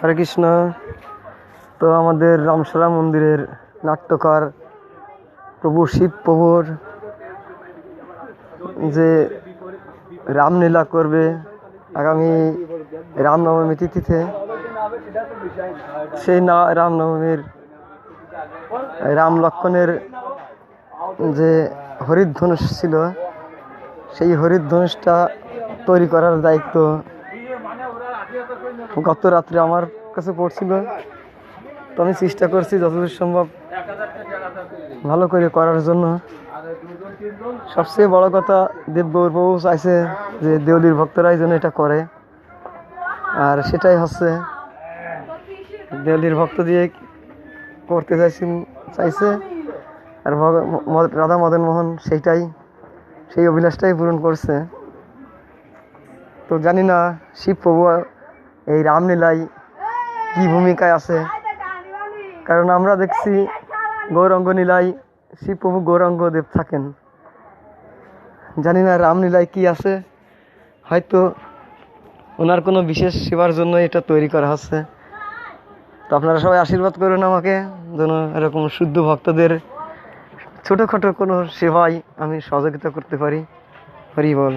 হরে কৃষ্ণ। তো আমাদের রামশালা মন্দিরের নাট্যকার প্রভু শিব প্রভুর যে রামলীলা করবে আগামী রামনবমী তিথিতে, সেই রামনবমীর রাম লক্ষ্মণের যে হরিধনুষ ছিল, সেই হরিধনুষটা তৈরি করার দায়িত্ব গত রাত্রে আমার কাছে পড়ছিল। তো আমি চেষ্টা করছি যতদূর সম্ভব ভালো করে করার জন্য। সবচেয়ে বড় কথা, দেবগৌর প্রভু চাইছে যে দেউলির ভক্তরাই যেন এটা করে, আর সেটাই হচ্ছে দেউলির ভক্ত দিয়ে করতে চাইছে। আর রাধা মদন মোহন সেই অভিলাষটাই পূরণ করছে। তো জানি না শিব প্রভু এই রামলীলায় কি ভূমিকায় আছে, কারণ আমরা দেখছি গৌরাঙ্গ লীলায় শিব প্রভু গৌরাঙ্গ দেব থাকেন। জানি না রামলীলায় কি আছে, হয়তো ওনার কোনো বিশেষ সেবার জন্য এটা তৈরি করা হচ্ছে। তো আপনারা সবাই আশীর্বাদ করুন আমাকে, যেন এরকম শুদ্ধ ভক্তদের ছোটোখাটো কোনো সেবায় আমি সহযোগিতা করতে পারি। হরি বল।